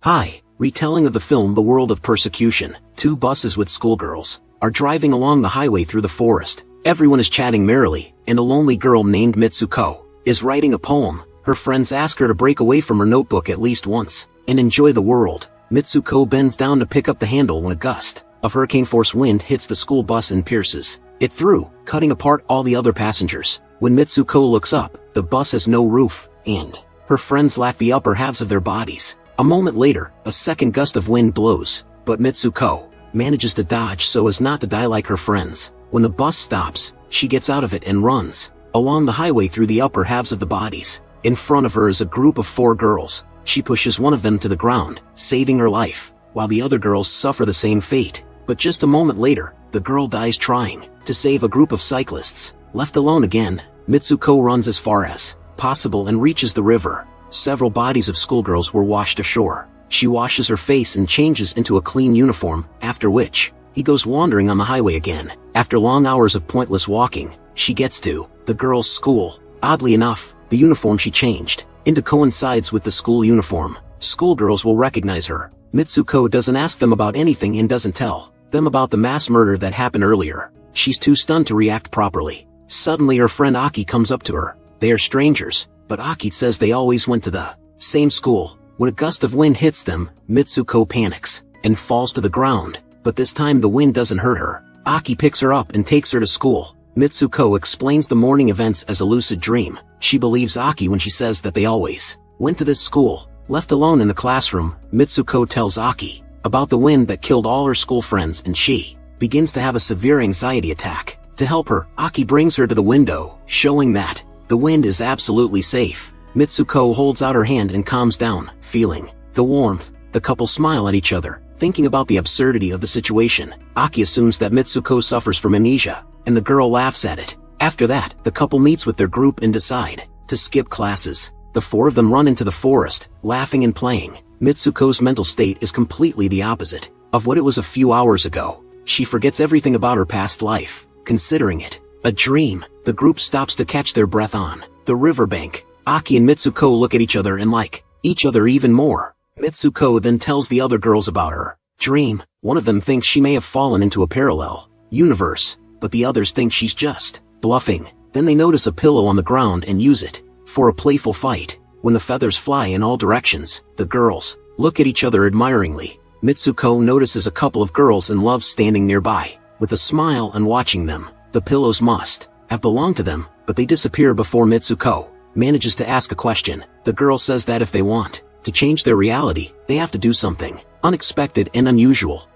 Hi, retelling of the film The World of Persecution. Two buses with schoolgirls are driving along the highway through the forest. Everyone is chatting merrily, and a lonely girl named Mitsuko is writing a poem. Her friends ask her to break away from her notebook at least once and enjoy the world. Mitsuko bends down to pick up the handle when a gust of hurricane-force wind hits the school bus and pierces it through, cutting apart all the other passengers. When Mitsuko looks up, the bus has no roof, and her friends lack the upper halves of their bodies. A moment later, a second gust of wind blows, but Mitsuko manages to dodge so as not to die like her friends. When the bus stops, she gets out of it and runs along the highway through the upper halves of the bodies. In front of her is a group of 4 girls. She pushes one of them to the ground, saving her life, while the other girls suffer the same fate. But just a moment later, the girl dies trying to save a group of cyclists. Left alone again, Mitsuko runs as far as possible and reaches the river. Several bodies of schoolgirls were washed ashore. She washes her face and changes into a clean uniform, after which he goes wandering on the highway again. After long hours of pointless walking, she gets to the girls' school. Oddly enough, the uniform she changed into coincides with the school uniform. Schoolgirls will recognize her. Mitsuko doesn't ask them about anything and doesn't tell them about the mass murder that happened earlier. She's too stunned to react properly. Suddenly her friend Aki comes up to her. They are strangers, but Aki says they always went to the same school. When a gust of wind hits them, Mitsuko panics and falls to the ground, but this time the wind doesn't hurt her. Aki picks her up and takes her to school. Mitsuko explains the morning events as a lucid dream. She believes Aki when she says that they always went to this school. Left alone in the classroom, Mitsuko tells Aki about the wind that killed all her school friends, and she begins to have a severe anxiety attack. To help her, Aki brings her to the window, showing that the wind is absolutely safe. Mitsuko holds out her hand and calms down, feeling the warmth. The couple smile at each other, thinking about the absurdity of the situation. Aki assumes that Mitsuko suffers from amnesia, and the girl laughs at it. After that, the couple meets with their group and decide to skip classes. The 4 of them run into the forest, laughing and playing. Mitsuko's mental state is completely the opposite of what it was a few hours ago. She forgets everything about her past life, considering it a dream. The group stops to catch their breath on the riverbank. Aki and Mitsuko look at each other and like each other even more. Mitsuko then tells the other girls about her dream. One of them thinks she may have fallen into a parallel universe, but the others think she's just bluffing. Then they notice a pillow on the ground and use it for a playful fight. When the feathers fly in all directions, the girls look at each other admiringly. Mitsuko notices a couple of girls in love standing nearby, with a smile and watching them. The pillows must have belonged to them, but they disappear before Mitsuko manages to ask a question. The girl says that if they want to change their reality, they have to do something unexpected and unusual.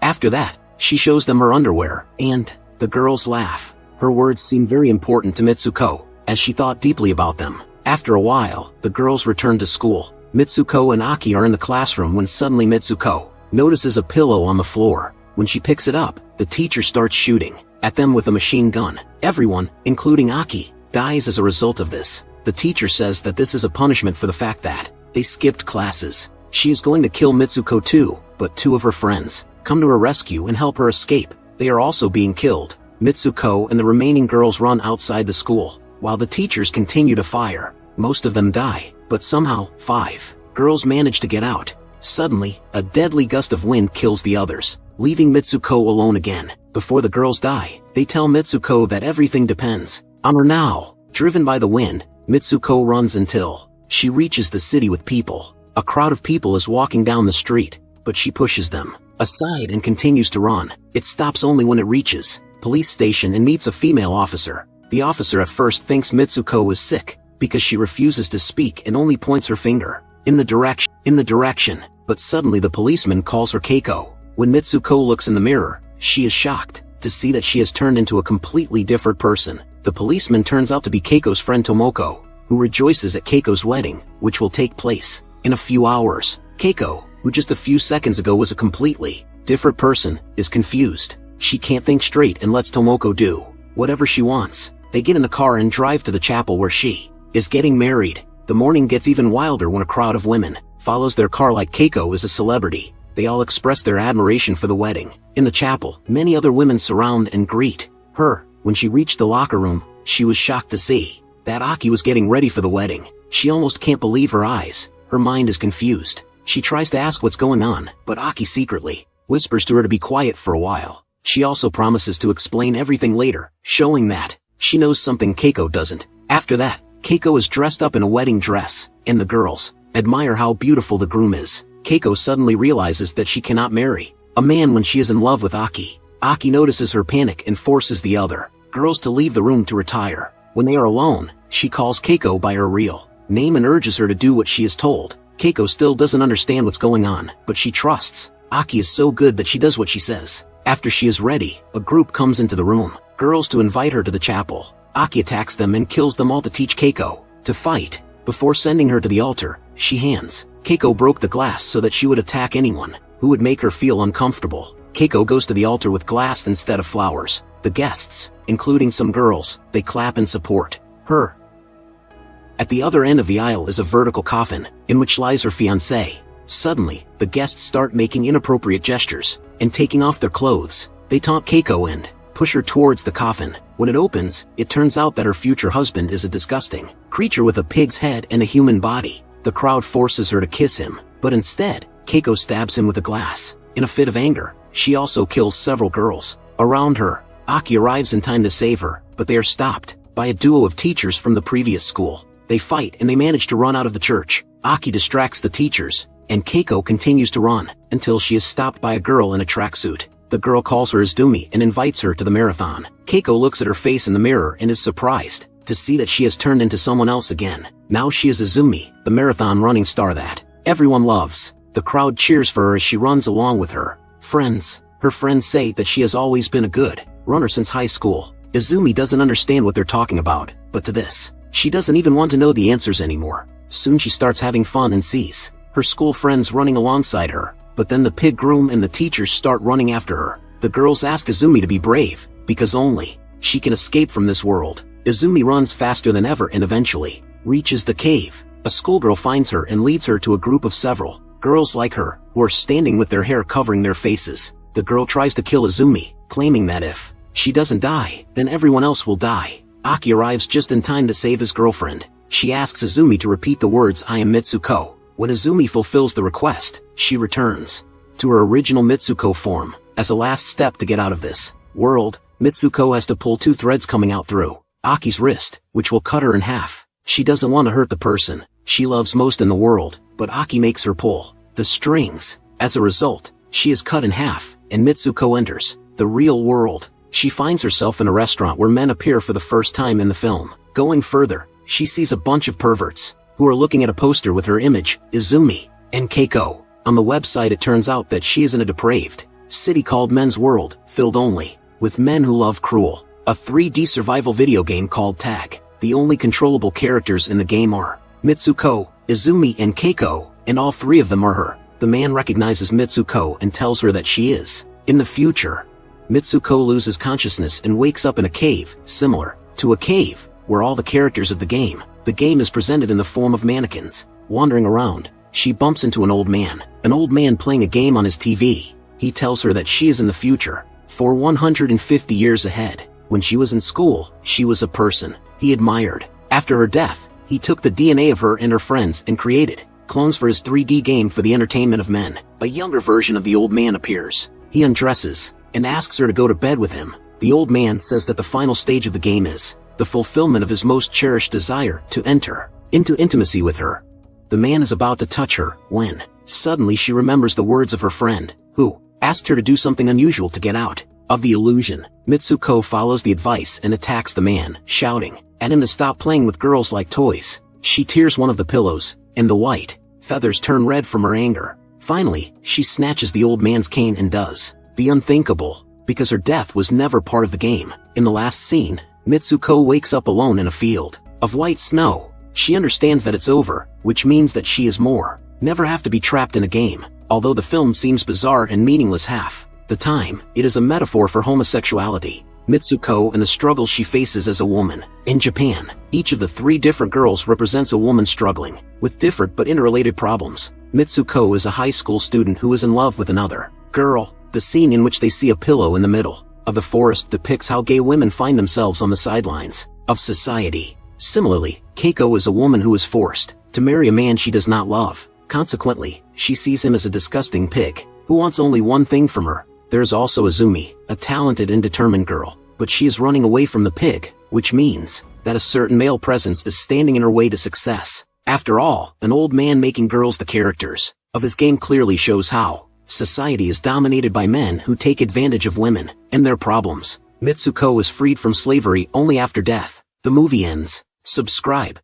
After that, she shows them her underwear, and the girls laugh. Her words seem very important to Mitsuko, as she thought deeply about them. After a while, the girls return to school. Mitsuko and Aki are in the classroom when suddenly Mitsuko notices a pillow on the floor. When she picks it up, the teacher starts shooting at them with a machine gun. Everyone, including Aki, dies as a result of this. The teacher says that this is a punishment for the fact that they skipped classes. She is going to kill Mitsuko too, but 2 of her friends come to her rescue and help her escape. They are also being killed. Mitsuko and the remaining girls run outside the school, while the teachers continue to fire. Most of them die, but somehow, 5 girls manage to get out. Suddenly, a deadly gust of wind kills the others, leaving Mitsuko alone again. Before the girls die, they tell Mitsuko that everything depends on her now. Driven by the wind, Mitsuko runs until she reaches the city with people. A crowd of people is walking down the street, but she pushes them aside and continues to run. It stops only when it reaches police station and meets a female officer. The officer at first thinks Mitsuko is sick, because she refuses to speak and only points her finger in the direction, but suddenly the policeman calls her Keiko. When Mitsuko looks in the mirror, she is shocked to see that she has turned into a completely different person. The policeman turns out to be Keiko's friend Tomoko, who rejoices at Keiko's wedding, which will take place in a few hours. Keiko, who just a few seconds ago was a completely different person, is confused. She can't think straight and lets Tomoko do whatever she wants. They get in a car and drive to the chapel where she is getting married. The morning gets even wilder when a crowd of women follows their car like Keiko is a celebrity. They all express their admiration for the wedding. In the chapel, many other women surround and greet her. When she reached the locker room, she was shocked to see that Aki was getting ready for the wedding. She almost can't believe her eyes. Her mind is confused. She tries to ask what's going on, but Aki secretly whispers to her to be quiet for a while. She also promises to explain everything later, showing that she knows something Keiko doesn't. After that, Keiko is dressed up in a wedding dress, and the girls admire how beautiful the groom is. Keiko suddenly realizes that she cannot marry a man when she is in love with Aki. Aki notices her panic and forces the other girls to leave the room to retire. When they are alone, she calls Keiko by her real name and urges her to do what she is told. Keiko still doesn't understand what's going on, but she trusts Aki is so good that she does what she says. After she is ready, a group comes into the room, girls to invite her to the chapel. Aki attacks them and kills them all to teach Keiko to fight. Before sending her to the altar, she hands Keiko broke the glass so that she would attack anyone who would make her feel uncomfortable. Keiko goes to the altar with glass instead of flowers. The guests, including some girls, they clap and support her. At the other end of the aisle is a vertical coffin, in which lies her fiancé. Suddenly, the guests start making inappropriate gestures and taking off their clothes. They taunt Keiko and push her towards the coffin. When it opens, it turns out that her future husband is a disgusting creature with a pig's head and a human body. The crowd forces her to kiss him, but instead, Keiko stabs him with a glass. In a fit of anger, she also kills several girls around her. Aki arrives in time to save her, but they are stopped by a duo of teachers from the previous school. They fight and they manage to run out of the church. Aki distracts the teachers, and Keiko continues to run until she is stopped by a girl in a tracksuit. The girl calls her Izumi and invites her to the marathon. Keiko looks at her face in the mirror and is surprised to see that she has turned into someone else again. Now she is Izumi, the marathon running star that everyone loves. The crowd cheers for her as she runs along with her friends. Her friends say that she has always been a good runner since high school. Izumi doesn't understand what they're talking about, but to this, she doesn't even want to know the answers anymore. Soon she starts having fun and sees her school friends running alongside her, but then the pig groom and the teachers start running after her. The girls ask Izumi to be brave, because only she can escape from this world. Izumi runs faster than ever and eventually reaches the cave. A schoolgirl finds her and leads her to a group of several girls like her, who are standing with their hair covering their faces. The girl tries to kill Izumi, claiming that if she doesn't die, then everyone else will die. Aki arrives just in time to save his girlfriend. She asks Izumi to repeat the words "I am Mitsuko." When Izumi fulfills the request, she returns to her original Mitsuko form. As a last step to get out of this world, Mitsuko has to pull two threads coming out through Aki's wrist, which will cut her in half. She doesn't want to hurt the person she loves most in the world, but Aki makes her pull the strings. As a result, she is cut in half, and Mitsuko enters the real world. She finds herself in a restaurant where men appear for the first time in the film. Going further, she sees a bunch of perverts who are looking at a poster with her image, Izumi, and Keiko. On the website it turns out that she is in a depraved city called Men's World, filled only with men who love cruel. A 3D survival video game called Tag. The only controllable characters in the game are Mitsuko, Izumi and Keiko, and all three of them are her. The man recognizes Mitsuko and tells her that she is in the future. Mitsuko loses consciousness and wakes up in a cave, similar to a cave where all the characters of the game is presented in the form of mannequins. Wandering around, she bumps into an old man playing a game on his TV. He tells her that she is in the future, for 150 years ahead. When she was in school, she was a person he admired. After her death, he took the DNA of her and her friends and created clones for his 3D game for the entertainment of men. A younger version of the old man appears. He undresses and asks her to go to bed with him. The old man says that the final stage of the game is the fulfillment of his most cherished desire to enter into intimacy with her. The man is about to touch her when suddenly she remembers the words of her friend, who asked her to do something unusual to get out of the illusion. Mitsuko follows the advice and attacks the man, shouting at him to stop playing with girls like toys. She tears one of the pillows, and the white feathers turn red from her anger. Finally, she snatches the old man's cane and does the unthinkable, because her death was never part of the game. In the last scene, Mitsuko wakes up alone in a field of white snow. She understands that it's over, which means that she is never have to be trapped in a game. Although the film seems bizarre and meaningless half the time, it is a metaphor for homosexuality. Mitsuko and the struggles she faces as a woman. In Japan, each of the three different girls represents a woman struggling with different but interrelated problems. Mitsuko is a high school student who is in love with another girl. The scene in which they see a pillow in the middle of the forest depicts how gay women find themselves on the sidelines of society. Similarly, Keiko is a woman who is forced to marry a man she does not love. Consequently, she sees him as a disgusting pig, who wants only one thing from her. There's also Azumi, a talented and determined girl, but she is running away from the pig, which means that a certain male presence is standing in her way to success. After all, an old man making girls the characters of his game clearly shows how society is dominated by men who take advantage of women and their problems. Mitsuko is freed from slavery only after death. The movie ends. Subscribe.